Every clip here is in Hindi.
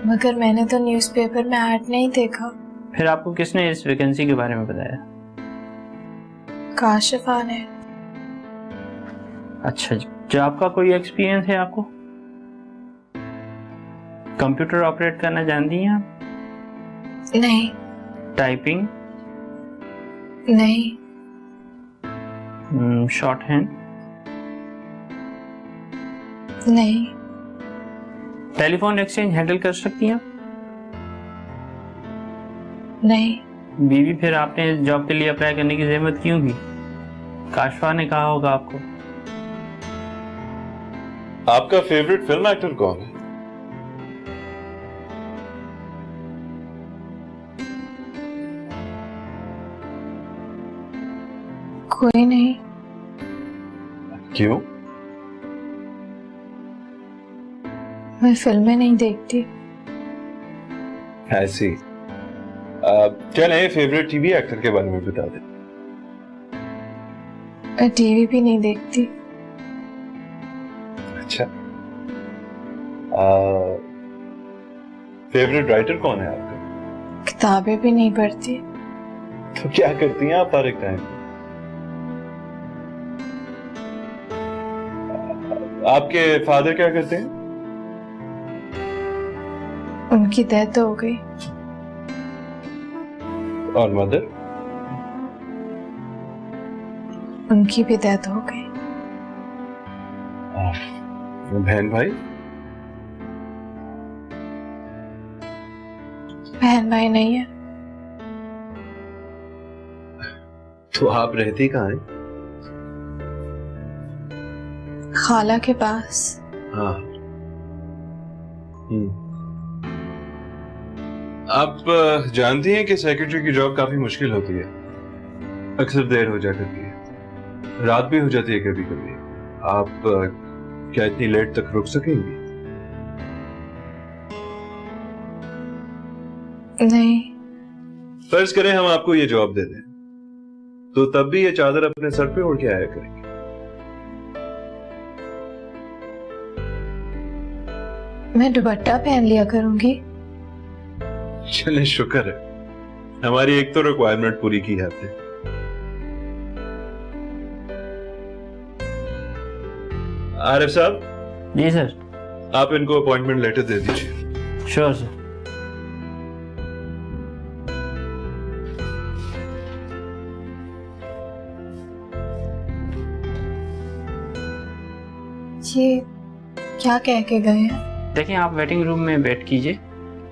मगर मैंने तो न्यूज़पेपर में ऐड नहीं देखा। फिर आपको किसने इस वैकेंसी के बारे में बताया? काशिफा ने। अच्छा, जॉब का कोई एक्सपीरियंस है आपको? कंप्यूटर ऑपरेट करना जानती हैं आप? नहीं। टाइपिंग? नहीं। Short hand? नहीं। टेलीफोन एक्सचेंज हैंडल कर सकती हैं? नहीं। बीवी, फिर आपने इस जॉब के लिए अप्लाई करने की जहमत क्यों की? काशिफा ने कहा होगा आपको। आपका फेवरेट फिल्म एक्टर कौन है? कोई नहीं। क्यों? मैं फिल्में नहीं देखती। ऐसी। क्या नए फेवरेट टीवी एक्टर के बारे में बता दें? मैं टीवी भी नहीं देखती। अच्छा। फेवरेट राइटर कौन है आपका? किताबें भी नहीं पढ़ती। तो क्या करती हैं आप फारिग टाइम? आपके फादर क्या करते हैं? उनकी डेथ हो गई। और मदर? उनकी भी डेथ हो गई। बहन भाई? बहन भाई नहीं है। तो आप रहती कहाँ हैं? खाला के पास। हाँ। आप जानती हैं कि सेक्रेटरी की जॉब काफी मुश्किल होती है। अक्सर देर हो जा करती है, रात भी हो जाती है कभी कभी। आप क्या इतनी लेट तक रुक सकेंगी? नहीं। फर्ज करें हम आपको ये जॉब दे दें, तो तब भी ये चादर अपने सर पे ओढ़ के आया करेंगे। मैं दुपट्टा पहन लिया करूंगी। चले, शुक्र है हमारी एक तो रिक्वायरमेंट पूरी की है आपने। आरिफ साहब। जी सर। आप इनको अपॉइंटमेंट लेटर दे दीजिए। Sure sir. ये क्या कह के गए हैं? देखिए, आप वेटिंग रूम में वेट कीजिए,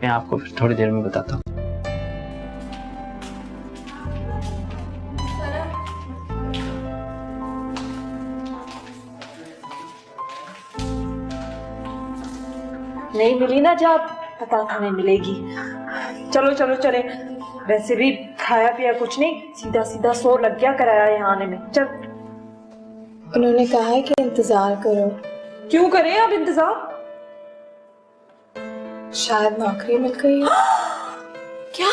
मैं आपको फिर थोड़ी देर में बताता हूँ। नहीं मिली ना जॉब, पता था नहीं मिलेगी। चलो चलो चले, वैसे भी खाया पिया कुछ नहीं, सीधा सीधा 100 लग गया कराया यहाँ आने में। चल। उन्होंने कहा है कि इंतजार करो। क्यों करें अब इंतजार? शायद नौकरी मिल गई है। क्या?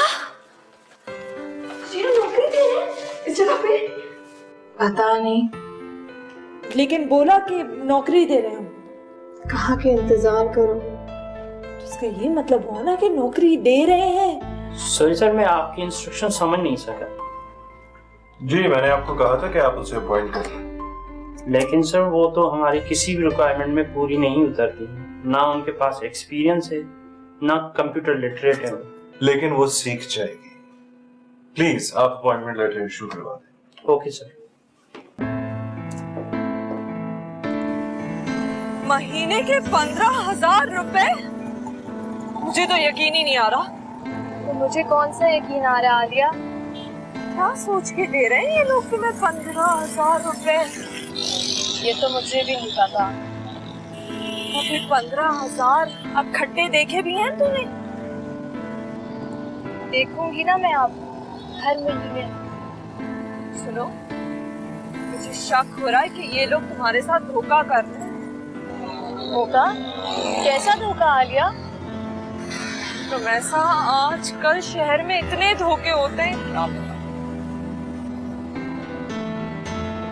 नौकरी दे रहे हैं इस जगह पे? पता नहीं, लेकिन बोला कि नौकरी दे रहे हो। कहा कि इंतजार करो। इसका ये मतलब हुआ ना कि नौकरी दे रहे हैं। सॉरी सर, मैं आपकी इंस्ट्रक्शन समझ नहीं सका। जी, मैंने आपको कहा था कि आप उसे अपॉइंट करें। लेकिन सर, वो तो हमारी किसी भी रिक्वायरमेंट में पूरी नहीं उतरती, ना उनके पास एक्सपीरियंस है, ना कंप्यूटर लिटरेट है। लेकिन वो सीख जाएगी। प्लीज आप अपॉइंटमेंट लेटर इशू करवा दें। Okay sir. महीने के 15,000 रुपए? मुझे तो यकीन ही नहीं आ रहा। तो मुझे कौन सा यकीन आ रहा आलिया? क्या सोच के दे रहे हैं ये लोग तुम्हें 15,000 रुपए? ये तो मुझे भी नहीं पता। तो फिर 15,000 अब खट्टे देखे भी हैं तूने? देखूंगी ना मैं आप हर महीने। सुनो, मुझे शक हो रहा है कि ये लोग तुम्हारे साथ धोखा कर रहे हैं। धोखा? कैसा धोखा आलिया? तो ऐसा आजकल शहर में इतने धोखे होते हैं।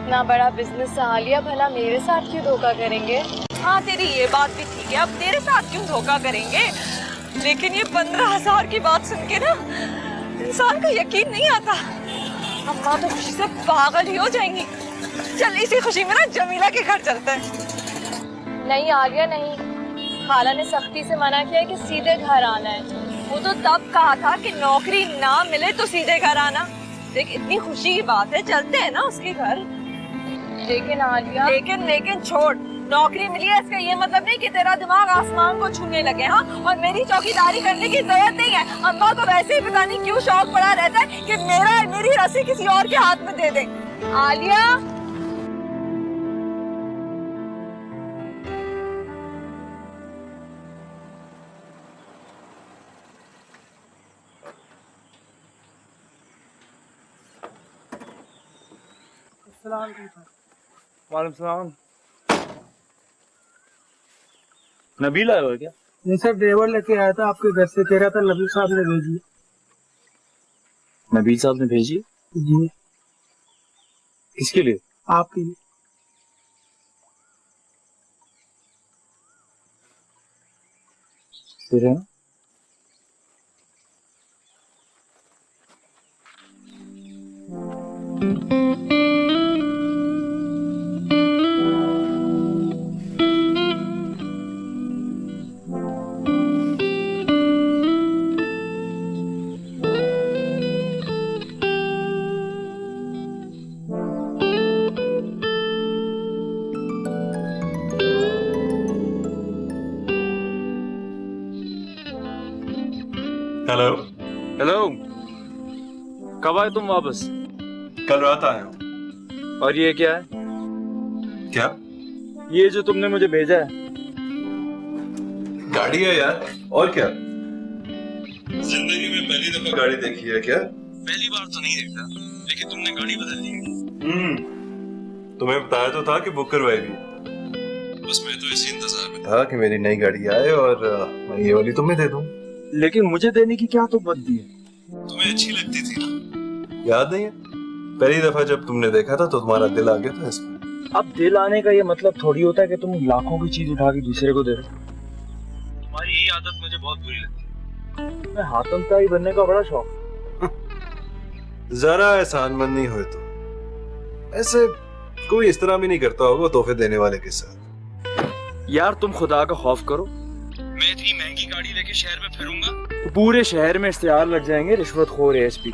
इतना बड़ा बिजनेस आलिया, भला मेरे साथ क्यों धोखा करेंगे? हाँ, तेरी ये बात भी ठीक है, अब तेरे साथ क्यों धोखा करेंगे? लेकिन ये 15,000 की बात सुन के ना इंसान का यकीन नहीं आता। अम्मा तो खुशी से पागल ही हो जाएंगी। चल इसी खुशी में ना जमीला के घर चलते हैं। नहीं आलिया नहीं, खाला ने सख्ती से मना किया कि सीधे घर आना है। वो तो तब कहा था कि नौकरी ना मिले तो सीधे घर आना। देख इतनी खुशी की बात है, चलते हैं ना उसके घर। लेकिन आलिया लेकिन छोड़, नौकरी मिली है इसका ये मतलब नहीं कि तेरा दिमाग आसमान को छूने लगे। हाँ, और मेरी चौकीदारी करने की जरूरत नहीं है। अम्मा को वैसे ही पता नहीं क्यों शौक पड़ा रहता है कि मेरी रस्सी किसी और के हाथ में दे दे। आलिया वालेकुम सलाम। नबील आया हुआ क्या? नहीं सर, ड्राइवर लेके आया था आपके घर से, कह रहा था नबील साहब ने भेजी। नबील साहब ने भेजी? जी। किसके लिए? आपके लिए। तेरे ना? हेलो। हेलो, कब आए तुम वापस? कल रात आया हूँ। और ये क्या है? क्या? ये जो तुमने मुझे भेजा है। गाड़ी है यार, और क्या? जिंदगी में पहली दफा गाड़ी देखी है क्या? पहली बार तो नहीं देखा, लेकिन तुमने गाड़ी बदल दी। तुम्हें बताया तो था कि बुक करवाएगी। बस मैं तो इसी इंतजार में था कि मेरी नई गाड़ी आए और मैं ये वाली तुम्हें दे दूं। लेकिन मुझे देने की क्या तो बनती है? तुम्हें अच्छी लगती थी ना? याद नहीं है? पहली दफा जब तुमने देखा था तो तुम्हारा दिल आ गया था इसमें। अब दिल आने का ये मतलब थोड़ी होता है कि तुम लाखों की चीज उठा के दूसरे को दे रहे हो। तुम्हारी यही आदत मुझे बहुत बुरी लगती है। मैं हातम ताई बनने का बड़ा शौक। जरा एहसानमंद नहीं हुए तो ऐसे कोई इस तरह भी नहीं करता होगा तोहफे देने वाले के साथ। यार तुम खुदा का खौफ करो, मैं इतनी महंगी गाड़ी लेके शहर में फिरूंगा तो पूरे शहर में इश्तिहार लग जाएंगे रिश्वतखोर एएसपी।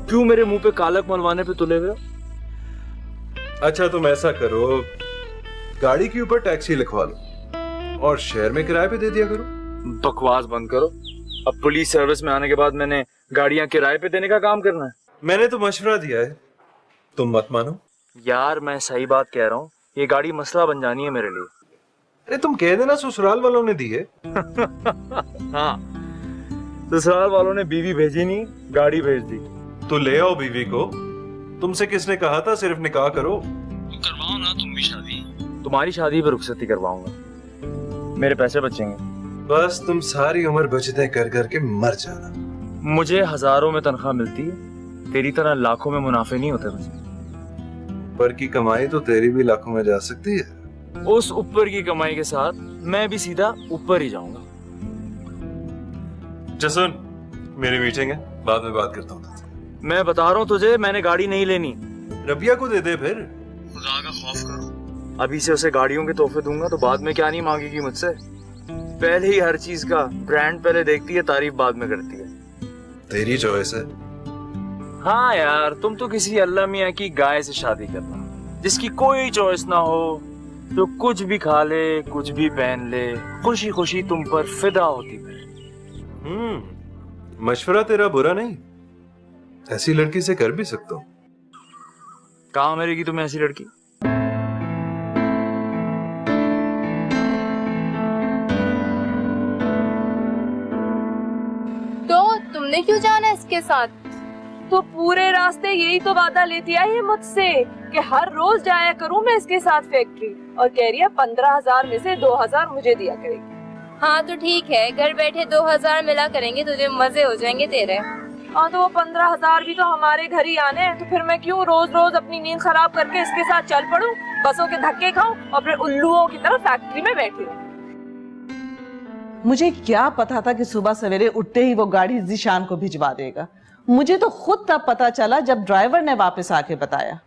क्यों मेरे मुंह पे कालक मलवाने पे तुले हुए हो? अच्छा तुम ऐसा करो, गाड़ी के ऊपर टैक्सी लिखवा लो और शहर में किराए पे दे दिया करो। बकवास बंद करो। अब पुलिस सर्विस में आने के बाद मैंने गाड़ियां किराए पे देने का काम करना है? मैंने तो मशवरा दिया है, तुम मत मानो। यार मैं सही बात कह रहा हूँ, ये गाड़ी मसला बन जानी है मेरे लिए। अरे तुम कह देना ससुराल वालों ने दी है। हाँ, ससुराल वालों ने बीवी भेजी नहीं, गाड़ी भेज दी। तो ले आओ बीवी को। तुमसे किसने कहा था सिर्फ निकाह करो? तो करवाओ ना तुम भी शादी। तुम्हारी शादी पे रुखसती करवाऊंगा, मेरे पैसे बचेंगे। बस तुम सारी उम्र बचते कर कर के मर जाना। मुझे हजारों में तनख्वाह मिलती है, तेरी तरह लाखों में मुनाफे नहीं होते मुझे। पर की कमाई तो तेरी भी लाखों में जा सकती है। उस ऊपर की कमाई के साथ मैं भी सीधा ऊपर ही जाऊंगा। जसन, मेरी मीटिंग है, बाद में बात करता हूँ। मैं बता रहा हूँ तुझे, मैंने गाड़ी नहीं लेनी। रबिया को दे दे फिर। खुदा का खौफ करो, अभी से उसे गाड़ियों के तोहफे दूंगा तो बाद में क्या नहीं मांगेगी मुझसे। पहले ही हर चीज का ब्रांड पहले देखती है, तारीफ बाद में करती है। तेरी चॉइस है। हाँ यार, तुम तो किसी अल्लाह मियाँ की गाय से शादी करना, जिसकी कोई चॉइस ना हो, तो कुछ भी खा ले, कुछ भी पहन ले, खुशी खुशी तुम पर फिदा होती फिर। मशवरा तेरा बुरा नहीं, ऐसी लड़की से कर भी सकता हूँ। कहाँ मिलेगी तुम्हें ऐसी लड़की? तो तुमने क्यों जाना इसके साथ? तो पूरे रास्ते यही तो वादा लेती आई है मुझसे कि हर रोज जाया करूं मैं इसके साथ फैक्ट्री, और कह रही है 15,000 में से 2,000 मुझे दिया करेगी। हाँ तो ठीक है, घर बैठे 2,000 मिला करेंगे तुझे, मजे हो जाएंगे तेरे। हाँ तो वो 15,000 भी तो হमारे घर ही आने हैं, तो फिर मैं क्यों रोज रोज अपनी नींद खराब करके इसके साथ चल पड़ूं, बसों के धक्के खाऊं और फिर उल्लुओं की तरह फैक्ट्री में बैठी हूँ। मुझे क्या पता था कि सुबह सवेरे उठते ही वो गाड़ी जीशान को भिजवा देगा। मुझे तो खुद तब पता चला जब ड्राइवर ने वापस आके बताया।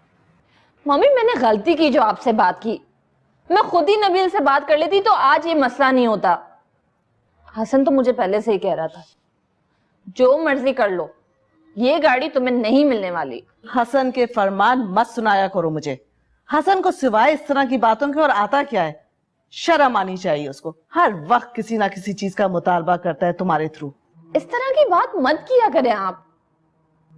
मम्मी मैंने गलती की जो आपसे बात की, मैं खुद ही नबील से बात कर लेती तो आज ये मसला नहीं होता। हसन तो मुझे पहले से ही कह रहा था जो मर्जी कर लो, ये गाड़ी तुम्हें नहीं मिलने वाली। हसन के फरमान मत सुनाया करो मुझे। हसन को सिवाय इस तरह की बातों के और आता क्या है? शर्म आनी चाहिए उसको। हर वक्त किसी ना किसी चीज का मुतालबा करता है तुम्हारे थ्रू। इस तरह की बात मत किया करें आप।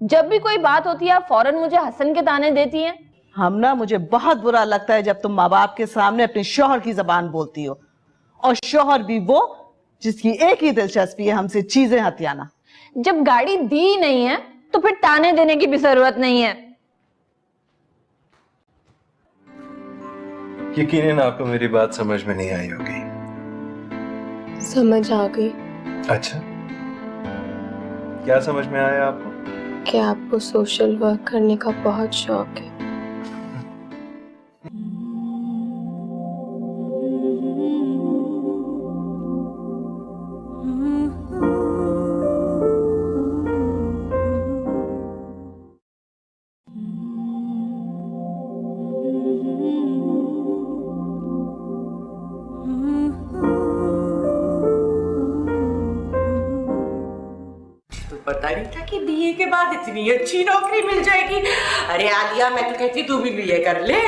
जब भी कोई बात होती है आप फौरन मुझे हसन के ताने देती हैं। हमना, मुझे बहुत बुरा लगता है जब तुम माँ बाप के सामने अपने शौहर की जबान बोलती हो, और शौहर भी वो जिसकी एक ही दिलचस्पी है हमसे चीजें हथियाना। जब गाड़ी दी नहीं है तो फिर ताने देने की भी जरूरत नहीं है। यकीनन आपको मेरी बात समझ में नहीं आई होगी। समझ आ गई। अच्छा, क्या समझ में आया आपको? कि आपको सोशल वर्क करने का बहुत शौक है। पता नहीं था कि बीए के बाद इतनी अच्छी नौकरी मिल जाएगी। अरे आलिया, मैं तो कहती तू भी बीए कर ले।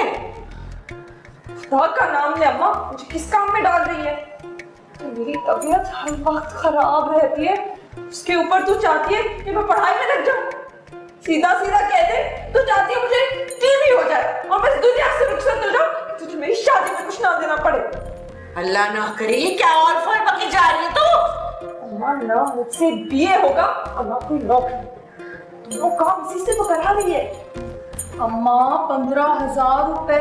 खुदा का नाम ले अम्मा, मुझे किस काम में डाल रही है? मेरी तबीयत हर वक्त खराब रहती है, उसके ऊपर तू चाहती है कि मैं पढ़ाई में लग जाऊं। सीधा सीधा कह दे, तू चाहती है मुझे टीवी हो जाए और मैं दुनिया से रुखसत हो जाऊं, तुझे मेरी शादी में कुछ ना देना पड़े। अल्लाह ना करे, ये क्या और फल बकी जा रही है तू? अम्मा ना मुझसे बीए होगा और ना कोई नौकरी, दोनों काम इसी से तो करा रही है। अम्मा 15,000 रुपए,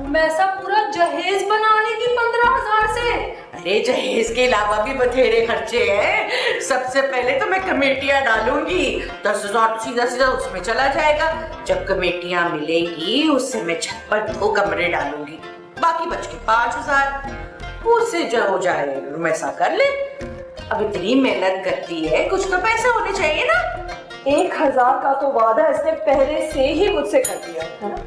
मैं ऐसा पूरा जहेज बना लेगी 15,000 से। अरे जहेज के अलावा भी बथेरे खर्चे हैं। सबसे पहले तो मैं कमेटियां डालूंगी, 10,000 सीधा सीधा उसमें चला जाएगा। जब कमेटियां मिलेगी उससे मैं छत पर 2 कमरे डालूंगी, बाकी बच के 5,000 उससे जो हो जाए तुम ऐसा कर ले। अब इतनी मेहनत करती है, कुछ तो पैसा होने चाहिए ना। 1,000 का तो वादा इसने पहले से ही मुझसे कर दिया है ना।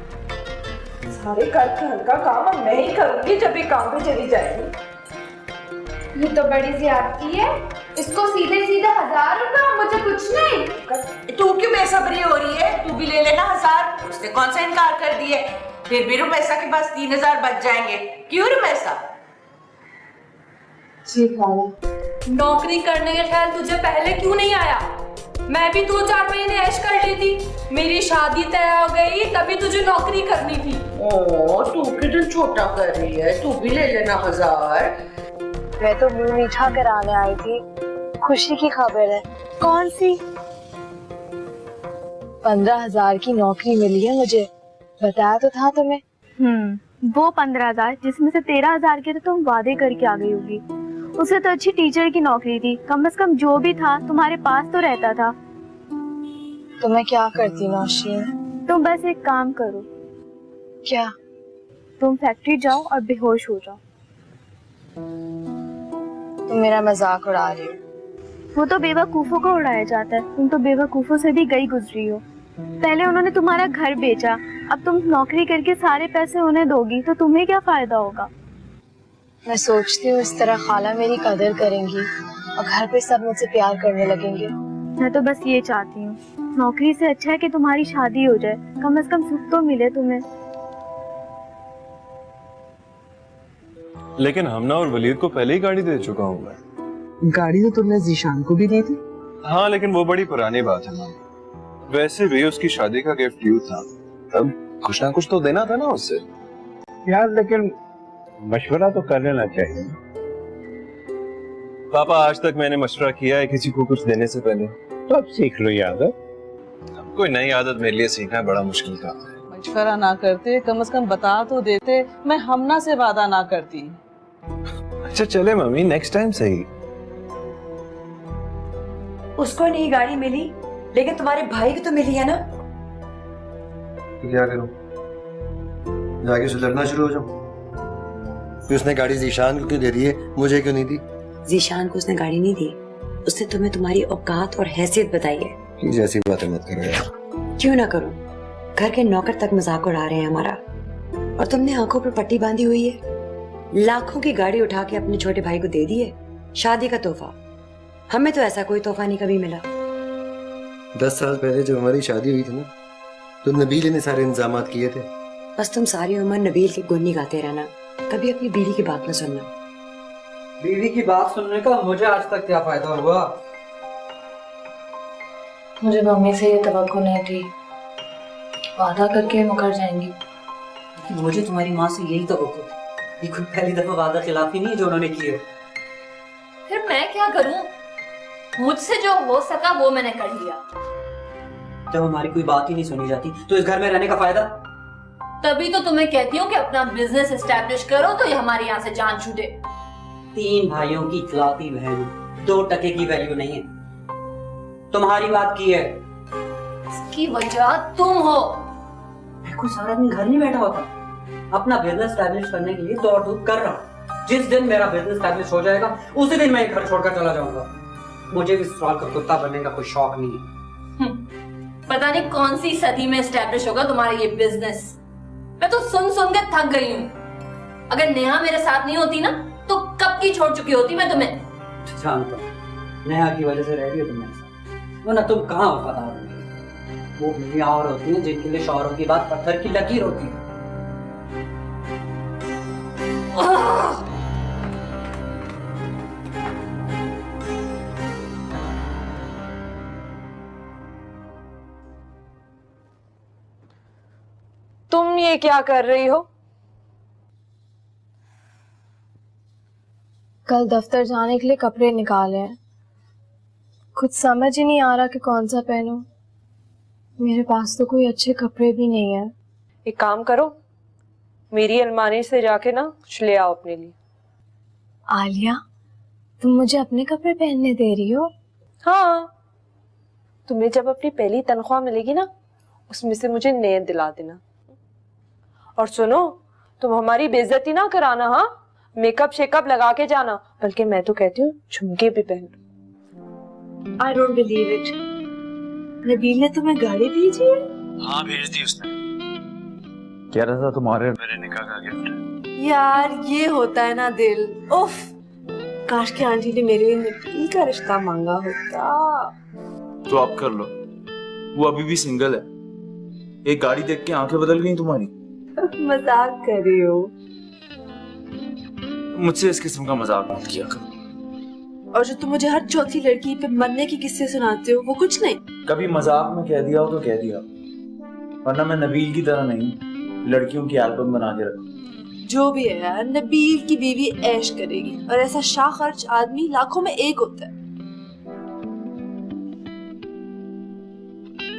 सारे घर का काम मैं ही करूंगी जब भी काम पे चली जाएगी। ये तो बड़ी ज्यादती है, इसको सीधे सीधे 1,000 रुपए, मुझे कुछ नहीं। तू क्यों बेसब्री हो रही है? तू भी ले लेना 1,000, उसने कौन सा इनकार कर दिया? फिर भी रुपैसा के पास 3,000 बच जाएंगे। क्यों रुपैसा? जी खाला, नौकरी करने का ख्याल तुझे पहले क्यों नहीं आया? मैं भी 2-4 महीने ऐश कर ली थी, मेरी शादी तय हो गई तभी तुझे नौकरी करनी थी। ओ, तू कितना छोटा कर रही है, तू भी ले लेना 1,000। मैं तो मुंह मीठा कराने आई थी, खुशी की खबर है। कौन सी? 15,000 की नौकरी मिली है मुझे, बताया तो था तुम्हें। वो 15,000 जिसमें से 13,000 के तो तुम वादे करके आ गई होगी। उसे तो अच्छी टीचर की नौकरी थी, कम से कम जो भी था तुम्हारे पास तो रहता था। तो मैं क्या करती नौशीन? तुम बस एक काम करो। क्या? तुम फैक्ट्री जाओ और बेहोश हो जाओ। तुम मेरा मजाक उड़ा रही हो। वो तो बेवकूफों को उड़ाया जाता है, तुम तो बेवकूफों से भी गई गुजरी हो। पहले उन्होंने तुम्हारा घर बेचा, अब तुम नौकरी करके सारे पैसे उन्हें दोगी तो तुम्हें क्या फायदा होगा? मैं सोचती हूँ इस तरह खाला मेरी कदर करेंगी और घर पे सब मुझसे प्यार करने लगेंगे। मैं तो बस ये चाहती हूँ, नौकरी से अच्छा है कि तुम्हारी शादी हो जाए, कम से कम सुख तो मिले तुम्हें। लेकिन हमना और वलीद को पहले ही गाड़ी दे चुका हूँ मैं। गाड़ी तो तुमने जीशान को भी दी थी। हाँ, लेकिन वो बड़ी पुरानी बात है ना। वैसे भी उसकी शादी का गिफ्ट ड्यू था, तब कुछ ना कुछ तो देना था ना उससे। यार लेकिन मशवरा तो कर लेना चाहिए। पापा, आज तक मैंने मशवरा किया है किसी को कुछ देने से पहले। तो अब सीख लो ये आदत। कोई नई आदत मेरे लिए सीखना बड़ा मुश्किल काम है। मशवरा ना करते, कम से कम बता तो देते। मैं हमना से वादा ना करती। अच्छा चले मम्मी, नेक्स्ट टाइम सही। उसको नहीं गाड़ी मिली, लेकिन तुम्हारे भाई की तो मिली है ना। तो क्या करूं? जाके उसे लड़ना शुरू हो जाऊं? उसने गाड़ी जीशान को क्यों दे दी है, मुझे क्यों नहीं दी? जीशान को उसने गाड़ी नहीं दी, उसने तुम्हें तुम्हारी औकात और हैसियत बताई है। प्लीज ऐसी बातें मत करो यार। क्यों ना करूं? घर के नौकर तक मजाक उड़ा रहे हैं हमारा, और तुमने आंखों पर पट्टी बांधी हुई है। लाखों की गाड़ी उठा के अपने छोटे भाई को दे दी है, शादी का तोहफा। हमें तो ऐसा कोई तोहफा नहीं कभी मिला। 10 साल पहले जब हमारी शादी हुई थी ना, तो नबील ने सारे इंतजाम किए थे। बस तुम सारी उम्र नबील की गुन्नी गाते रहना, कभी अपनी बीवी की बात न सुनना। बीवी की बात सुनने का मुझे आज तक क्या फायदा हुआ? मुझे मम्मी से ये तवक्को नहीं थी, वादा करके मुकर जाएंगी। मुझे तुम्हारी माँ से यही तवक्को थी। ये कोई पहली दफा वादा खिलाफी नहीं है जो उन्होंने की है। फिर मैं क्या करूं? मुझसे जो हो सका वो मैंने कर लिया। जब हमारी कोई बात ही नहीं सुनी जाती तो इस घर में रहने का फायदा? तभी तो तुम्हें कहती हूँ कि अपना बिजनेस एस्टैब्लिश करो तो ये हमारे यहाँ से जान छूटे। 3 भाइयों की इकलौती बहन, 2 टके की वैल्यू नहीं है। तुम्हारी बात की है। इसकी वजह तुम हो। मैं कोई सारा दिन घर नहीं बैठा होता, अपना बिजनेस एस्टैब्लिश करने के लिए दौड़ धूप कर रहा हूँ। जिस दिन मेरा बिजनेस एस्टैब्लिश हो जाएगा उसी दिन मैं घर छोड़कर चला जाऊंगा। मुझे भी ससुराल का कुत्ता बनने का कोई शौक नहीं है। पता नहीं कौन सी सदी में एस्टैब्लिश होगा तुम्हारा ये बिजनेस। मैं तो सुन सुन के थक गई हूँ। अगर नेहा मेरे साथ नहीं होती ना तो कब की छोड़ चुकी होती मैं तुम्हें। जानता हूँ नेहा की वजह से रह रही हो तुम मेरे साथ, वरना तुम कहाँ वफादार हो। वो मियाँ और होती हैं जिनके लिए शौहरों की बात पत्थर की लकीर होती है। तुम ये क्या कर रही हो? कल दफ्तर जाने के लिए कपड़े निकाले हैं, कुछ समझ ही नहीं आ रहा कि कौन सा पहनूं। मेरे पास तो कोई अच्छे कपड़े भी नहीं है। एक काम करो, मेरी अलमारी से जाके ना कुछ ले आओ अपने लिए। आलिया, तुम मुझे अपने कपड़े पहनने दे रही हो? हाँ, तुम्हें जब अपनी पहली तनख्वाह मिलेगी ना उसमें से मुझे नए दिला देना। और सुनो, तुम हमारी बेइज्जती ना कराना। हाँ, मेकअप शेकअप लगा के जाना, बल्कि मैं तो कहती हूँ झुमके भी पहन। I don't believe it. Nabeel ने तुम्हें गाड़ी भेजी है? हाँ, भेज दी उसने। कह रहा था तुम्हारे मेरे निकाह का गिफ्ट। यार ये होता है ना दिल। उफ, काश के आंटी ने मेरे नबील का रिश्ता मांगा होता। तो आप कर लो, वो अभी भी सिंगल है। एक गाड़ी देख के आंखें बदल गई तुम्हारी। मजाक कर रही हो? मुझसे इस किस्म का मजाक मत किया करो। और जो तुम मुझे हर चौथी लड़की पे मरने की किस्से सुनाते हो वो कुछ नहीं? कभी मजाक में कह दिया हो तो कह दिया, वरना मैं नबील की तरह नहीं लड़कियों की एल्बम बना के रखूं। जो भी है यार, नबील की बीवी ऐश करेगी और ऐसा शाह खर्च आदमी लाखों में एक होता है।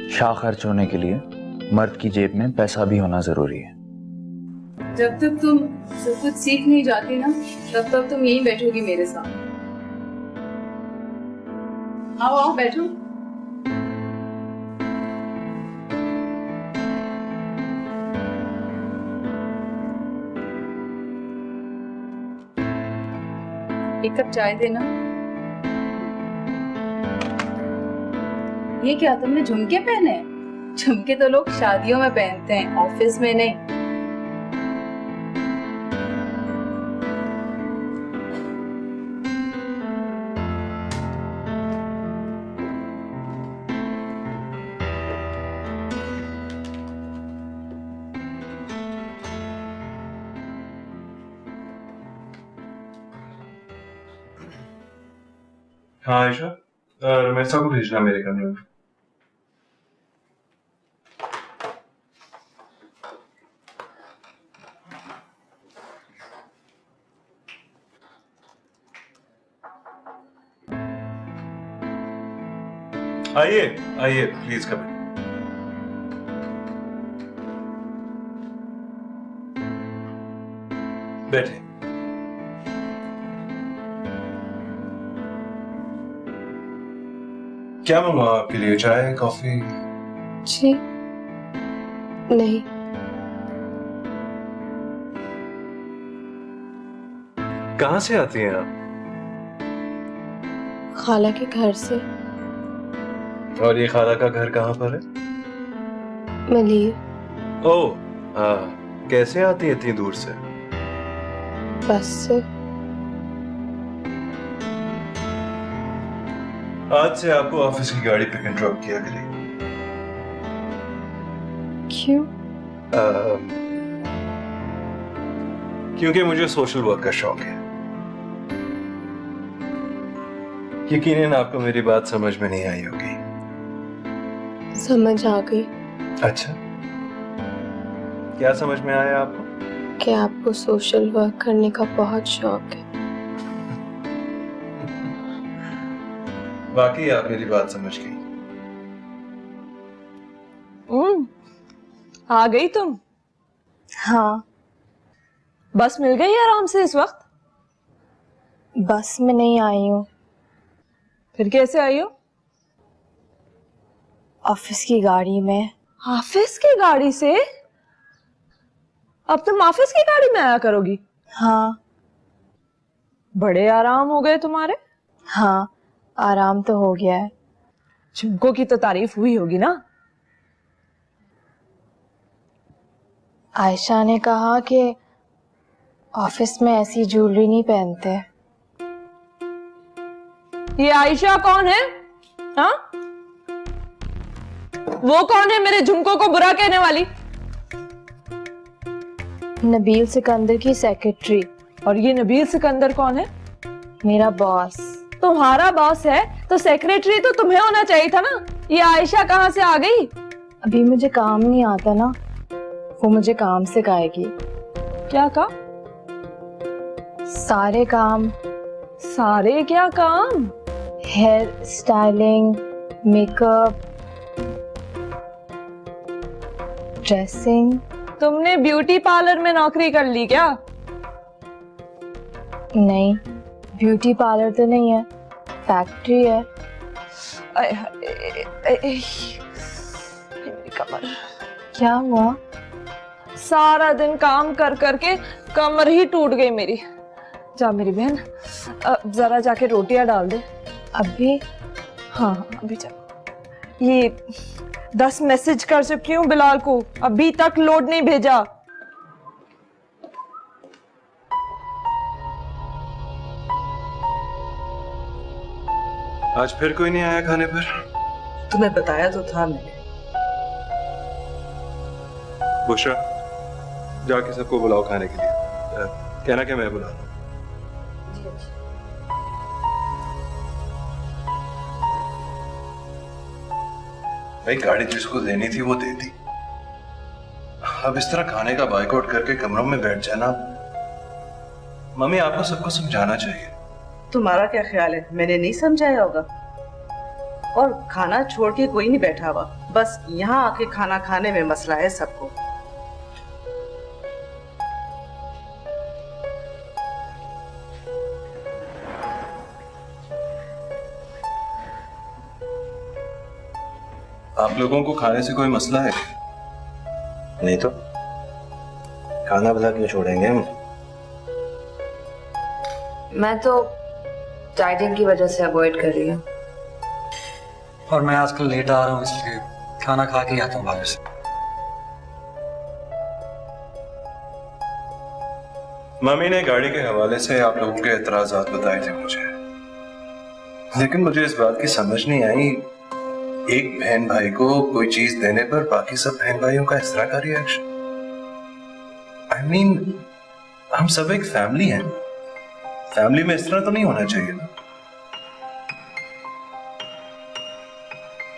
शाह खर्च होने के लिए मर्द की जेब में पैसा भी होना जरूरी है। जब तक तुम सब कुछ सीख नहीं जाती ना तब तक तुम यहीं बैठोगी मेरे साथ। आओ आओ बैठो। एक कप चाय देना। ये क्या तुमने झुमके पहने? झुमके तो लोग शादियों में पहनते हैं, ऑफिस में नहीं। हाँ आयशा, रमेशा को भेजना मेरे कमरे में। आइए आइए प्लीज कम। बैठे। क्या मंगवाऊं आपके लिए? चाय, कॉफी? जी नहीं। कहाँ से आती हैं आप? खाला के घर से। और ये खाला का घर कहाँ पर है? मलीर। ओह कैसे आती है इतनी दूर से? बस से। आज से आपको ऑफिस की गाड़ी पिक एंड ड्रॉप किया करेगी। क्यों? क्योंकि मुझे सोशल वर्क का शौक है। यकीनन आपको मेरी बात समझ में नहीं आई होगी। समझ आ गई। अच्छा, क्या समझ में आया आपको? कि आपको सोशल वर्क करने का बहुत शौक है। वाकई आप मेरी बात समझ गई। आ गई तुम? हाँ। बस मिल गई आराम से इस वक्त? बस में नहीं आई हूँ। फिर कैसे आई हो? ऑफिस की गाड़ी में। ऑफिस की गाड़ी से? अब तुम ऑफिस की गाड़ी में आया करोगी? हाँ। बड़े आराम हो गए तुम्हारे? हाँ, आराम तो हो गया है। झुमकों की तो तारीफ हुई होगी ना? आयशा ने कहा कि ऑफिस में ऐसी ज्वेलरी नहीं पहनते। ये आयशा कौन है? हाँ? वो कौन है मेरे झुमकों को बुरा कहने वाली? नबील सिकंदर की सेक्रेटरी। और ये नबील सिकंदर कौन है? मेरा बॉस। तुम्हारा बॉस है तो सेक्रेटरी तो तुम्हें होना चाहिए था ना। ये आयशा कहाँ से आ गई? अभी मुझे काम नहीं आता ना, वो मुझे काम सिखाएगी। क्या काम? सारे काम। सारे क्या काम? Hair styling, makeup, dressing. तुमने ब्यूटी पार्लर में नौकरी कर ली क्या? नहीं, ब्यूटी पार्लर तो नहीं है, फैक्ट्री है। मेरी कमर। क्या हुआ? सारा दिन काम कर करके कमर ही टूट गई मेरी। जा मेरी बहन, जरा जाके रोटियां डाल दे। अभी? हाँ अभी जा। ये 10 मैसेज कर चुकी हूँ बिलाल को, अभी तक लोड नहीं भेजा। आज फिर कोई नहीं आया खाने पर? तुम्हें बताया तो था मैंने। बुशरा, जाके सबको बुलाओ खाने के लिए। कहना कि मैं बुला रहा हूँ। भाई गाड़ी जिसको देनी थी वो दे दी। अब इस तरह खाने का बाइकआउट करके कमरों में बैठ जाना, मम्मी आपको सबको समझाना चाहिए। तुम्हारा क्या ख्याल है, मैंने नहीं समझाया होगा? और खाना छोड़ के कोई नहीं बैठा हुआ, बस यहाँ आके खाना खाने में मसला है सबको। आप लोगों को खाने से कोई मसला है? नहीं तो खाना भला क्यों छोड़ेंगे हम? मैं तो डाइटिंग की वजह से अवॉइड कर रही हूँ। और मैं आजकल लेट आ रहा हूँ इसलिए खाना खा के आता हूँ बाहर से। मम्मी ने गाड़ी के हवाले से आप लोगों के एतराजात बताए थे मुझे, लेकिन मुझे इस बात की समझ नहीं आई, एक बहन भाई को कोई चीज देने पर बाकी सब बहन भाइयों का इस तरह का रिएक्शन। आई मीन, हम सब एक फैमिली हैं, फैमिली में इस तरह तो नहीं होना चाहिए ना।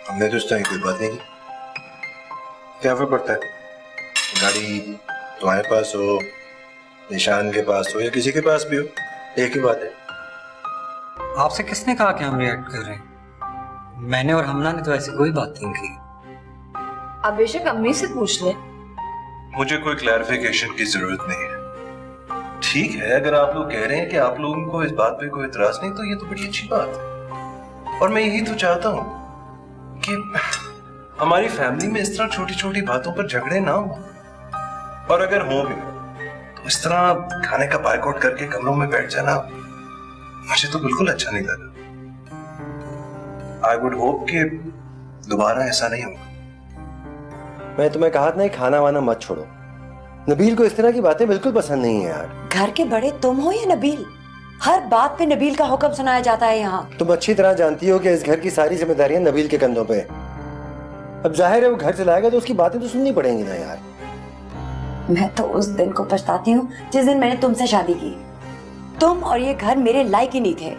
हमने तो इस तरह की कोई बात नहीं की। क्या फर्क पड़ता है, गाड़ी तुम्हारे पास हो, निशान के पास हो या किसी के पास भी हो, एक ही बात है। आपसे किसने कहा कि हम रिएक्ट कर रहे हैं? मैंने और हमना ने तो ऐसी कोई बात नहीं की। आप बेशक अम्मी से पूछ ले। मुझे कोई क्लैरिफिकेशन की जरूरत नहीं है। ठीक है, अगर आप लोग कह रहे हैं कि आप लोगों को इस बात पे कोई इतराज नहीं, तो ये तो बड़ी अच्छी बात है। और मैं यही तो चाहता हूँ कि हमारी फैमिली में इस तरह छोटी छोटी बातों पर झगड़े ना हो, और अगर हो भी तो इस तरह खाने का बाइकआउट करके कमरों में बैठ जाना मुझे तो बिल्कुल अच्छा नहीं लगा। आई वुड होप कि दोबारा ऐसा नहीं होगा। मैं तुम्हें कहा था नहीं, खाना वाना मत छोड़ो। नबील को इस तरह की बातें बिल्कुल पसंद नहीं है यार। घर के बड़े तुम हो या नबील? हर बात पे नबील का हुक्म सुनाया जाता है यहाँ। तुम अच्छी तरह जानती हो कि इस घर की सारी जिम्मेदारियां नबील के कंधों पे। अब जाहिर है वो घर चलाएगा तो उसकी बातें तो सुननी पड़ेंगी ना यार। मैं तो उस दिन को पछताती हूँ जिस दिन मैंने तुमसे शादी की। तुम और ये घर मेरे लायक ही नहीं थे।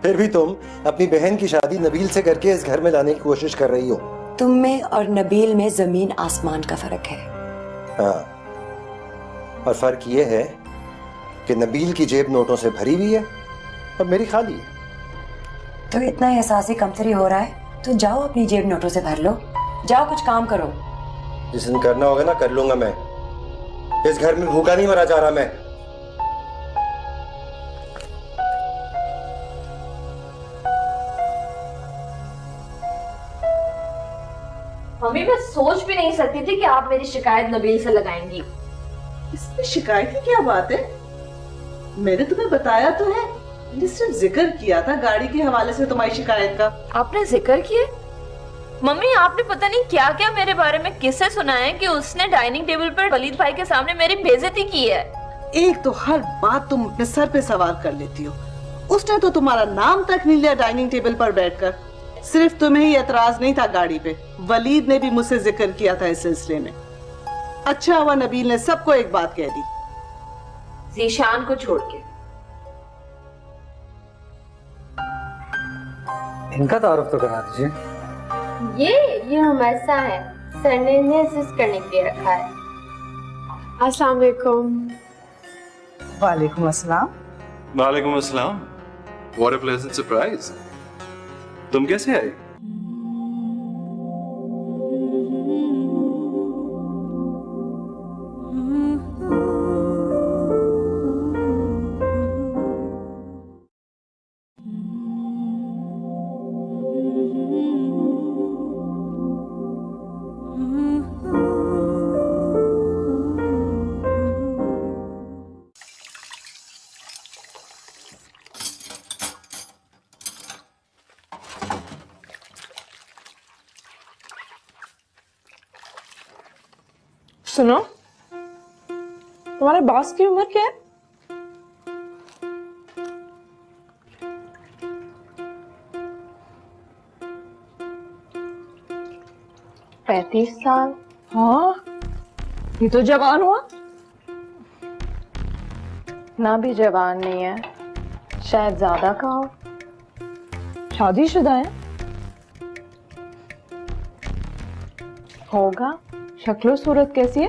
फिर भी तुम अपनी बहन की शादी नबील से करके इस घर में लाने की कोशिश कर रही हो। तुम में और नबील में जमीन आसमान का फर्क है। हाँ, और फर्क ये है कि नबील की जेब नोटों से भरी हुई है और मेरी खाली है। तो इतना एहसासी कमतरी हो रहा है तो जाओ अपनी जेब नोटों से भर लो। जाओ कुछ काम करो। जिस दिन करना होगा ना कर लूंगा मैं। इस घर में भूखा नहीं मरा जा रहा मैं। मम्मी मैं सोच भी नहीं सकती थी कि आप मेरी शिकायत नबील से लगाएंगी। इसमें शिकायत की क्या बात है? मैंने तुम्हें बताया तो है। मैंने सिर्फ जिक्र किया था गाड़ी के हवाले से तुम्हारी शिकायत का। आपने जिक्र किया? मम्मी आपने पता नहीं क्या क्या मेरे बारे में किससे सुना है कि उसने डाइनिंग टेबल पर वलीद भाई के सामने मेरी बेइज्जती की है। एक तो हर बात तुम अपने सर पे सवार कर लेती हो। उसने तो तुम्हारा नाम तक नहीं लिया डाइनिंग टेबल पर बैठकर। सिर्फ तुम्हें ही एतराज नहीं था गाड़ी पे, वलीद ने भी मुझसे जिक्र किया था इस सिलसिले में। अच्छा हुआ नबील ने सबको एक बात कह दी, जीशान को छोड़ के। इनका तारुफ तो करा दीजिए। ये हमारा है, सर ने इन्हें असिस्ट करने के लिए रखा है। अस्सलाम वालेकुम। वालेकुम अस्सलाम। वालेकुम अस्सलाम। What a pleasant surprise. तुम कैसे आई? सुनो, तुम्हारे बॉस की उम्र क्या है? पैंतीस साल। हाँ, ये तो जवान हुआ। ना भी जवान नहीं है, शायद ज्यादा का हो। शादीशुदा है? होगा। शक्लो सूरत कैसी है?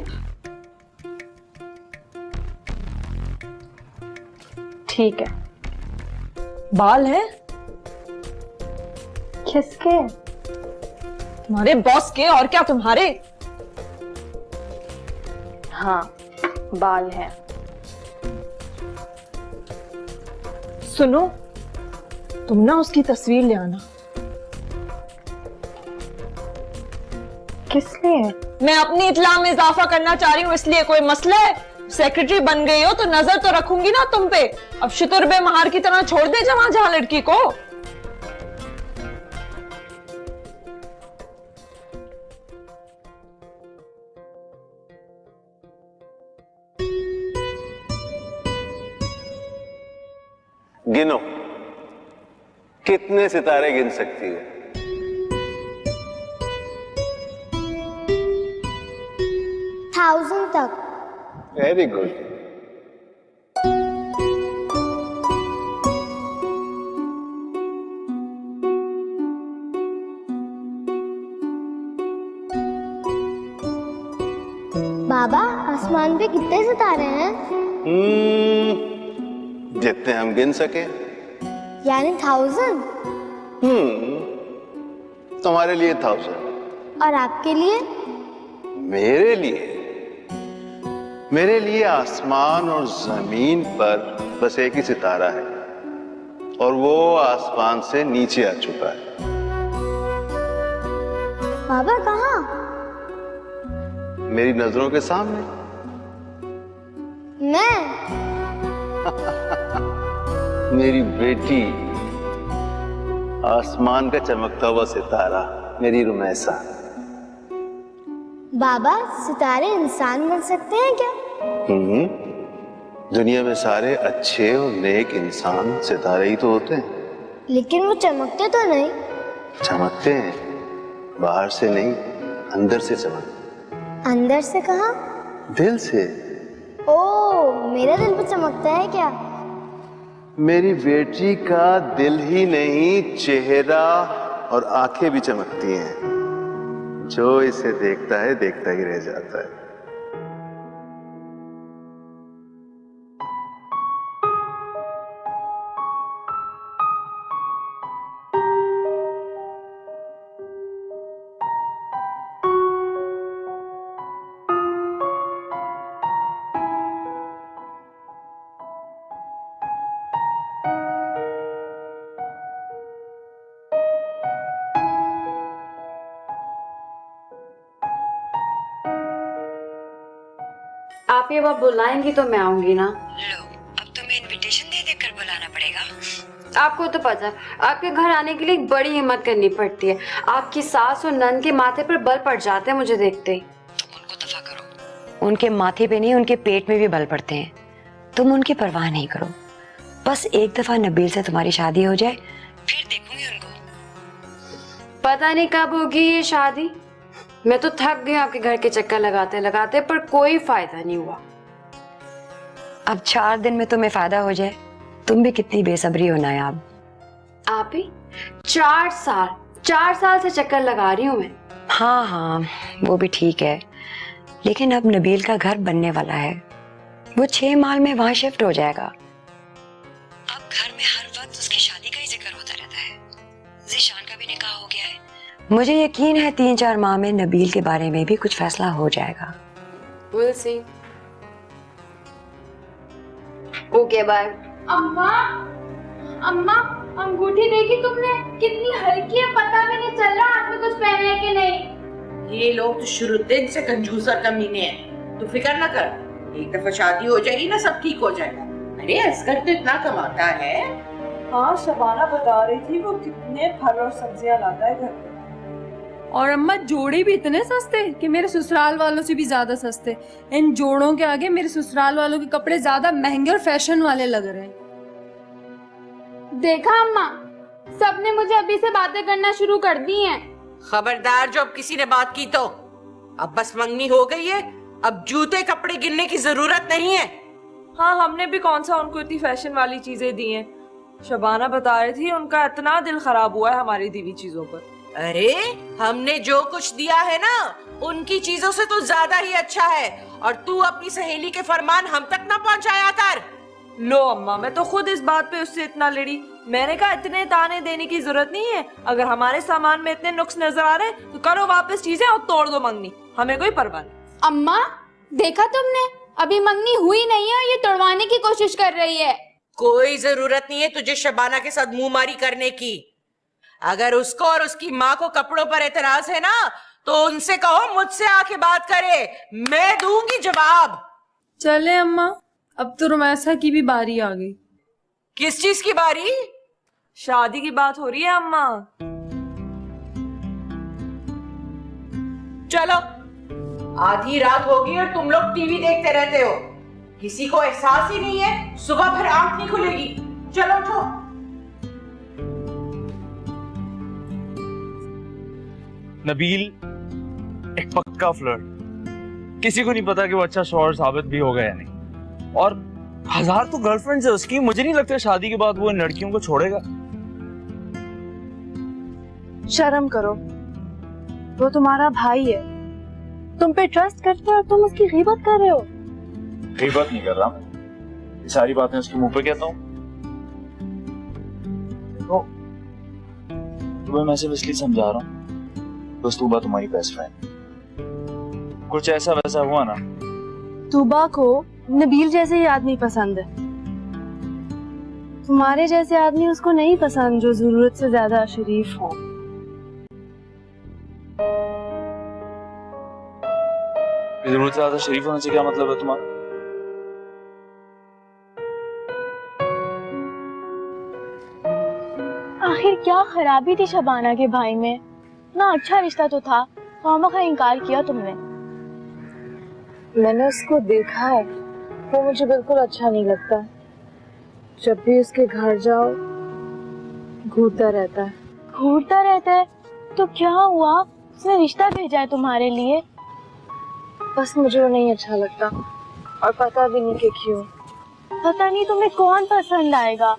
ठीक है। बाल है? किसके? तुम्हारे बॉस के, और क्या तुम्हारे? हाँ, बाल है। सुनो, तुम ना उसकी तस्वीर ले आना। किस लिए? मैं अपनी इत्ला में इजाफा करना चाह रही हूँ, इसलिए। कोई मसला है? सेक्रेटरी बन गई हो तो नजर तो रखूंगी ना तुम पे। अब शुतुरबे महार की तरह छोड़ दे जहां जहां लड़की को। गिनो, कितने सितारे गिन सकती हो? थाउजेंड तक। Very good. बाबा, आसमान पे कितने सितारे हैं? जितने हम गिन सके। यानी 1000? तुम्हारे लिए 1000। और आपके लिए? मेरे लिए आसमान और जमीन पर बस एक ही सितारा है, और वो आसमान से नीचे आ चुका है। बाबा कहाँ? मेरी नजरों के सामने। मैं? मेरी बेटी, आसमान का चमकता हुआ सितारा, मेरी रुमैसा। बाबा, सितारे इंसान बन सकते हैं क्या? दुनिया में सारे अच्छे और नेक इंसान सितारे ही तो होते हैं। लेकिन वो चमकते तो नहीं। चमकते हैं, बाहर से नहीं, अंदर से चमकते। अंदर से कहाँ? दिल से। ओ, मेरा दिल भी चमकता है क्या? मेरी बेटी का दिल ही नहीं, चेहरा और आंखें भी चमकती हैं। जो इसे देखता है देखता ही रह जाता है। आप ये बात बुलाएंगी तो मैं आऊंगी ना। लो, अब तुम्हें इनविटेशन दे देकर बुलाना पड़ेगा। आपको तो पता है, आपके घर आने के लिए बड़ी हिम्मत करनी पड़ती है। आपकी सास और नंद के माथे पर बल पड़ जाते हैं मुझे देखते ही। तुम उनको दफा करो। उनके माथे पे नहीं, उनके पेट में भी बल पड़ते हैं। तुम उनकी परवाह नहीं करो। बस एक दफा नबील से तुम्हारी शादी हो जाए, फिर देखूंगी उनको। पता नहीं कब होगी ये शादी। मैं तो थक गई आपके घर के चक्कर लगाते लगाते, पर कोई फायदा नहीं हुआ। अब 4 दिन में तुम्हें फायदा हो जाए, तुम भी कितनी बेसब्री हो नायाब। आप ही 4 साल से चक्कर लगा रही हूँ मैं। हाँ हाँ, वो भी ठीक है, लेकिन अब नबील का घर बनने वाला है। वो 6 माह में वहां शिफ्ट हो जाएगा। अब घर में हर वक्त उसकी शादी का ही जिक्र होता रहता है। ज़ीशान का भी निकाह हो गया है। मुझे यकीन है 3-4 माह में नबील के बारे में भी कुछ फैसला हो जाएगा। We'll see. Okay, bye. अम्मा, अम्मा, अंगूठी देखी तुमने? कितनी हल्की है, पता भी नहीं चल रहा हाथ में कुछ पहने है कि नहीं। ये लोग तो शुरू दिन से कंजूस और कमीने हैं। तू फिक्र ना कर, एक दफा शादी हो जाएगी ना, सब ठीक हो जाएगा। अरे असगर तो इतना कमाता है। हाँ, शबाना बता रही थी वो कितने फल और सब्जियां लाता है घर। और अम्मा, जोड़े भी इतने सस्ते कि मेरे ससुराल वालों से भी ज्यादा सस्ते। इन जोड़ों के आगे मेरे ससुराल वालों के कपड़े ज्यादा महंगे और फैशन वाले लग रहे हैं। देखा अम्मा, सबने मुझे अभी से बातें करना शुरू कर दी हैं। खबरदार, जो अब किसी ने बात की तो अब बस मंगनी हो गई है। अब जूते कपड़े गिनने की जरूरत नहीं है। हाँ, हमने भी कौन सा उनको इतनी फैशन वाली चीजें दी हैं। शबाना बता रही थी उनका इतना दिल खराब हुआ है हमारी दी हुई चीजों पर। अरे हमने जो कुछ दिया है ना, उनकी चीजों से तो ज्यादा ही अच्छा है। और तू अपनी सहेली के फरमान हम तक ना पहुंचाया कर। लो अम्मा, मैं तो खुद इस बात पे उससे इतना लड़ी। मैंने कहा इतने ताने देने की जरूरत नहीं है। अगर हमारे सामान में इतने नुक्स नजर आ रहे तो करो वापस चीजें और तोड़ दो मंगनी, हमें कोई परवाह नहीं। अम्मा, देखा तुमने, अभी मंगनी हुई नहीं है और ये तोड़वाने की कोशिश कर रही है। कोई जरूरत नहीं है तुझे शबाना के साथ मुंहमारी करने की। अगर उसको और उसकी माँ को कपड़ों पर एतराज है ना, तो उनसे कहो मुझसे आके बात करे, मैं दूंगी जवाब। चले अम्मा, अब तो रुमैसा की भी बारी आ गई। किस चीज की बारी? शादी की बात हो रही है अम्मा। चलो, आधी रात होगी और तुम लोग टीवी देखते रहते हो। किसी को एहसास ही नहीं है, सुबह फिर आंख नहीं खुलेगी। चलो उठो। नबील एक पक्का फ्लर्ट, किसी को नहीं पता कि वो अच्छा शौहर साबित भी होगा या नहीं। और 1000 तो गर्लफ्रेंड्स है उसकी। मुझे नहीं लगता शादी के बाद वो इन लड़कियों को छोड़ेगा। शर्म करो, वो तुम्हारा भाई है, तुम पे ट्रस्ट करते हो और तुम उसकी गीबत कर रहे हो। गीबत नहीं कर रहा, ये सारी बातें उसके मुंह पे कहता हूँ। तो तुम्हें मैं सिर्फ इसलिए समझा रहा हूँ, बस तूबा तुम्हारी बेस्ट फ्रेंड। कुछ ऐसा वैसा हुआ ना, तूबा को नबील जैसे ही आदमी पसंद है। तुम्हारे जैसे आदमी उसको नहीं पसंद जो जरूरत से ज्यादा शरीफ हो। जरूरत से ज्यादा शरीफ होने से क्या मतलब है तुम्हारा? आखिर क्या खराबी थी शबाना के भाई में? ना अच्छा रिश्ता तो था, खामखा इनकार किया तुमने। मैंने उसको देखा है, वो मुझे बिल्कुल अच्छा नहीं लगता। जब भी उसके घर जाओ घूरता रहता है। घूरता रहता है तो क्या हुआ? उसने रिश्ता भेजा है तुम्हारे लिए। बस मुझे वो नहीं अच्छा लगता, और पता भी नहीं कि क्यों। पता नहीं तुम्हें कौन पसंद आएगा।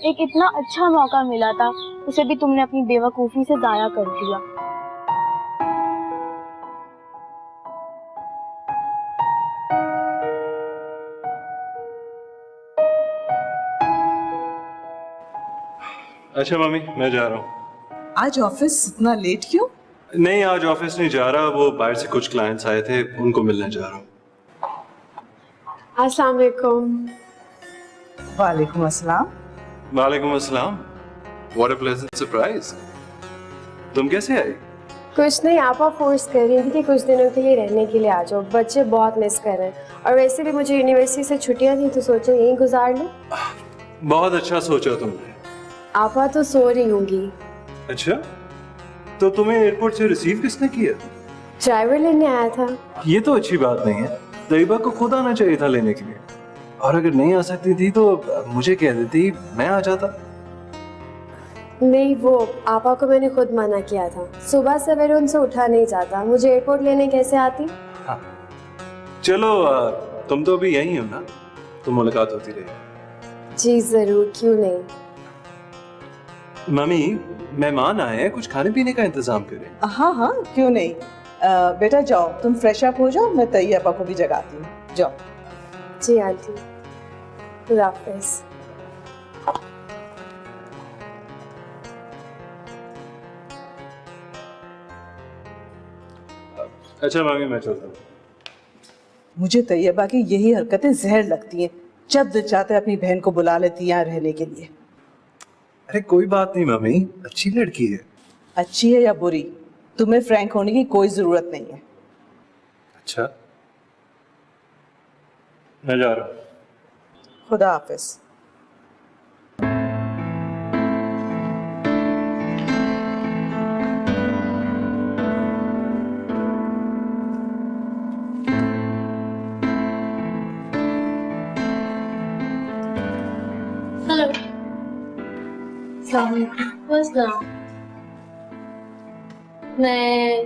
एक इतना अच्छा मौका मिला था, उसे भी तुमने अपनी बेवकूफी से जाया कर दिया। अच्छा मम्मी, मैं जा रहा हूँ। आज ऑफिस इतना लेट क्यों? नहीं, आज ऑफिस नहीं जा रहा, वो बाहर से कुछ क्लाइंट्स आए थे, उनको मिलने जा रहा हूँ। अस्सलाम वालेकुम। वालेकुम अस्सलाम। वालेकुम अस्सलाम। What a pleasant surprise। तुम कैसे आई? कुछ नहीं, आपा फोर्स कर रही थी कि कुछ दिनों के लिए रहने के लिए आ जाओ, बच्चे बहुत मिस कर रहे हैं, और वैसे भी मुझे यूनिवर्सिटी से छुट्टियां थी तो सोचा यहीं गुजार लूं। बहुत अच्छा सोचा तुमने। आपा तो सो रही होंगी। अच्छा, तो तुम्हें एयरपोर्ट से रिसीव किसने किया? ड्राइवर लेने आया था। ये तो अच्छी बात नहीं है, तैयबा को खुद आना चाहिए था लेने के लिए, और अगर नहीं आ सकती थी तो मुझे कह देती, मैं आ जाता। नहीं, वो आपा को मैंने खुद मना किया था, सुबह सवेरे उनसे उठा नहीं जाता, मुझे एयरपोर्ट लेने कैसे आती। हाँ। चलो तुम तो अभी यहीं हो ना, तो मुलाकात होती रहेगी। जी जरूर, क्यों नहीं। मम्मी, मेहमान आए हैं, कुछ खाने पीने का इंतजाम करें। हाँ हाँ, क्यों नहीं। बेटा जाओ, तुम फ्रेश अप हो जाओ, मैं तैयबा को भी जगाती हूँ। जाओ। जी आंटी, खुदा हाफिज़। अच्छा मम्मी, मैं चलता हूँ। मुझे तैयबा की यही हरकतें जहर लगती हैं। जब दिल चाहता है अपनी बहन को बुला लेती है यहाँ रहने के लिए। अरे कोई बात नहीं मम्मी, अच्छी लड़की है। अच्छी है या बुरी, तुम्हें फ्रैंक होने की कोई जरूरत नहीं है। अच्छा, मैं जा रहा हूँ। खुदा हाफिज। मैं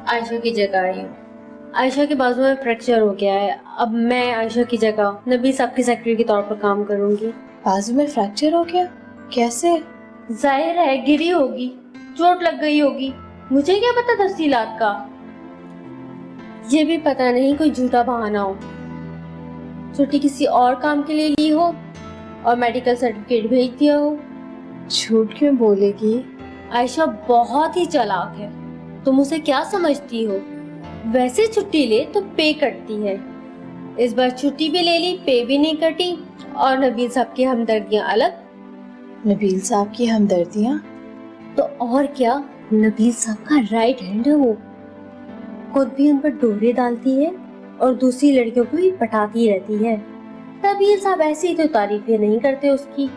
आयशा की जगह आई हूँ। आयशा के बाजू में फ्रैक्चर हो गया है, अब मैं आयशा की जगह नबी साहब की सेक्रेटरी के तौर पर काम करूंगी। बाजू में फ्रैक्चर हो गया? कैसे? जाहिर है गिरी होगी, चोट लग गई होगी, मुझे क्या पता तफसीलात का। ये भी पता नहीं कोई झूठा बहाना हो, छुट्टी किसी और काम के लिए ली हो और मेडिकल सर्टिफिकेट भेज दिया हो। झूठ क्यों बोलेगी? आयशा बहुत ही चालाक है, तुम उसे क्या समझती हो? वैसे छुट्टी ले तो पे कटती है, इस बार छुट्टी भी ले ली, पे भी नहीं कटी, और नबील साहब की हमदर्दियां अलग। नबील साहब की हमदर्दियां? तो और क्या, नबील साहब का राइट हैंड है वो, खुद भी उन पर डोरे डालती है और दूसरी लड़कियों को भी पटाती रहती है। नबील साहब ऐसे ही तो तारीफें नहीं करते उसकी।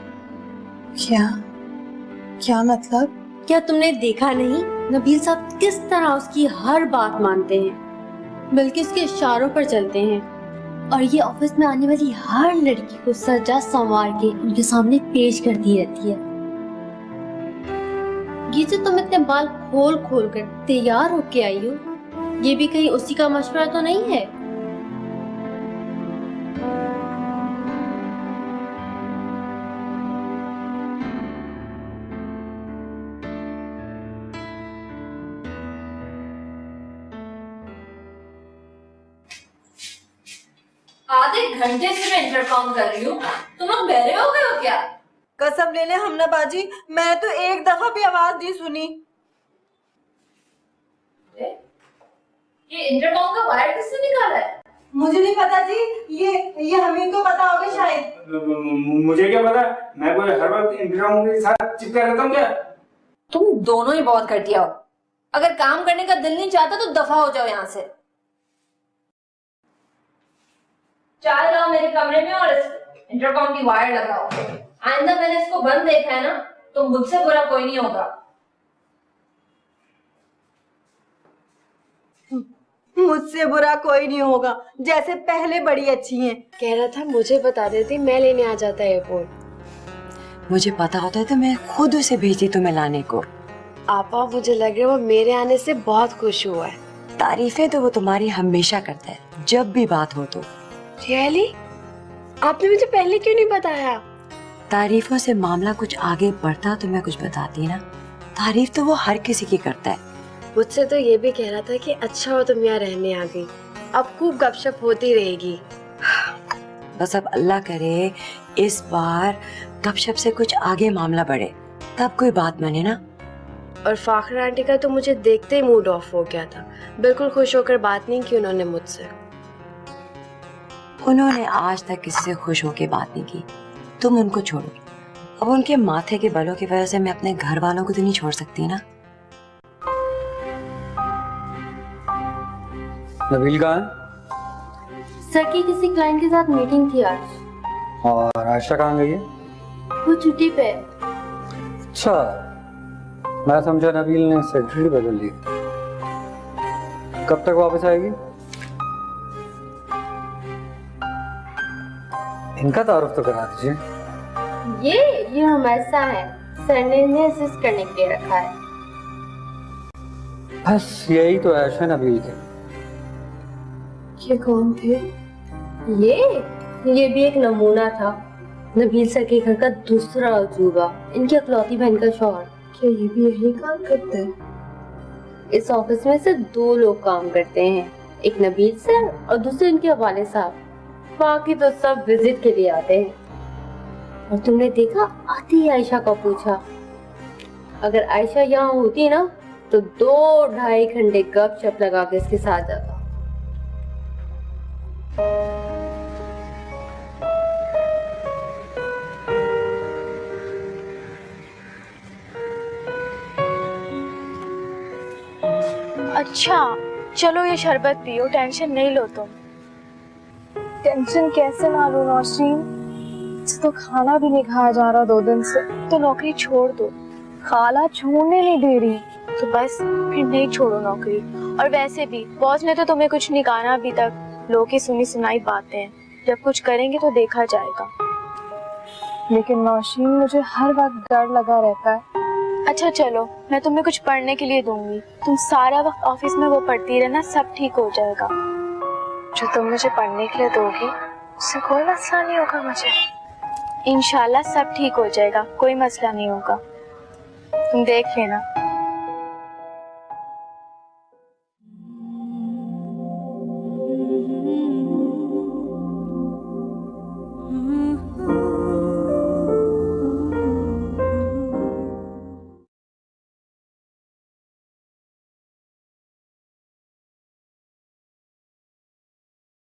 क्या मतलब? क्या तुमने देखा नहीं नबील साहब किस तरह उसकी हर बात मानते हैं, बल्कि उसके इशारों पर चलते हैं, और ये ऑफिस में आने वाली हर लड़की को सजा संवार के उनके सामने पेश करती रहती है। ये जो तुम इतने बाल खोल खोल कर तैयार होके आई हो, ये भी कहीं उसी का मशवरा तो नहीं है? आधे घंटे से मैं इंटरकॉम कर रही हूँ, तुम लोग बहरे हो गए हो क्या? कसम ले ले हमने बाजी, मैं तो एक दफा भी आवाज नहीं सुनी। ये इंटरकॉम का वायर किसने निकाला है? मुझे नहीं पता जी, ये हमें को पता होगा शायद। मुझे क्या पता, मैं कोई हर वक्त इंटरकॉम के साथ चिपका रहता हूँ क्या? तुम दोनों ही बहुत घटिया हो, अगर काम करने का दिल नहीं चाहता तो दफा हो जाओ यहाँ से। चाय लाओ मेरे कमरे में और इस इंटरकॉम की वायर लगाओ। आइंदा मैंने इसको बंद देखा है ना तो मुझसे बुरा कोई नहीं होगा। मुझसे बुरा कोई नहीं होगा, जैसे पहले बड़ी अच्छी हैं। कह रहा था मुझे बता देती, मैं लेने आ जाता एयरपोर्ट। मुझे पता होता है तो मैं खुद उसे भेजती तुम्हें लाने को। आपा मुझे लग रहा है वो मेरे आने से बहुत खुश हुआ है। तारीफें तो वो तुम्हारी हमेशा करता है, जब भी बात हो तो। रियली? आपने मुझे पहले क्यों नहीं बताया? तारीफों से मामला कुछ आगे बढ़ता तो मैं कुछ बताती ना। तारीफ तो वो हर किसी की करता है। मुझसे तो ये भी कह रहा था कि अच्छा हो तुम यहाँ रहने आ गई, अब खूब गपशप होती रहेगी। बस अब अल्लाह करे इस बार गपशप से कुछ आगे मामला बढ़े, तब कोई बात माने ना। और फाखर आंटी का तो मुझे देखते ही मूड ऑफ हो गया था, बिल्कुल खुश होकर बात नहीं की उन्होंने मुझसे। उन्होंने आज तक किसी से खुश होकर बात नहीं की, तुम उनको छोड़ो। अब उनके माथे के बलों की वजह से मैं अपने घर वालों को तो नहीं छोड़ सकती ना। नबील कहाँ है? सर की किसी क्लाइंट के साथ मीटिंग थी आज। और आयशा कहाँ गई है? वो छुट्टी पे। अच्छा, मैं समझा नबील ने सेक्रेटरी बदल ली। कब तक वापस आएगी? इनका तारुफ तो करा दीजिए। ये हमेशा है, सर ने इन्हें असिस्ट करने के लिए रखा है। बस यही तो आयशा नबील के। ये कौन थे? ये भी एक नमूना था, नबील सर के घर का दूसरा अजूबा, इनकी अकलौती बहन का शौहर। क्या ये भी यही काम करते हैं? इस ऑफिस में सिर्फ 2 लोग काम करते हैं, एक नबील सर और दूसरे इनके हवाले साहब। बाकी तो सब विजिट के लिए आते हैं। और तुमने देखा, आती ही आयशा को पूछा। अगर आयशा यहाँ होती ना तो 2-2.5 घंटे गपशप लगा के इसके साथ जाता। अच्छा चलो ये शरबत पियो, टेंशन नहीं लो तुम। टेंशन कैसे ना लो नौशीन, तो खाना भी नहीं खाया जा रहा 2 दिन से। तो नौकरी छोड़ दो, खाला छोड़ने नहीं दे रही तो बस फिर नहीं छोड़ो नौकरी। और वैसे भी बॉस ने तो तुम्हें कुछ नहीं कहा अभी तक, लोगों की सुनी सुनाई बातें हैं, जब कुछ करेंगे तो देखा जाएगा। लेकिन नौशीन मुझे हर वक्त डर लगा रहता है। अच्छा चलो मैं तुम्हें कुछ पढ़ने के लिए दूंगी, तुम सारा वक्त ऑफिस में वो पढ़ती रहना, सब ठीक हो जाएगा। जो तुम मुझे पढ़ने के लिए दोगी उससे कोई मसला नहीं होगा मुझे। इंशाल्लाह सब ठीक हो जाएगा, कोई मसला नहीं होगा, तुम देख लेना।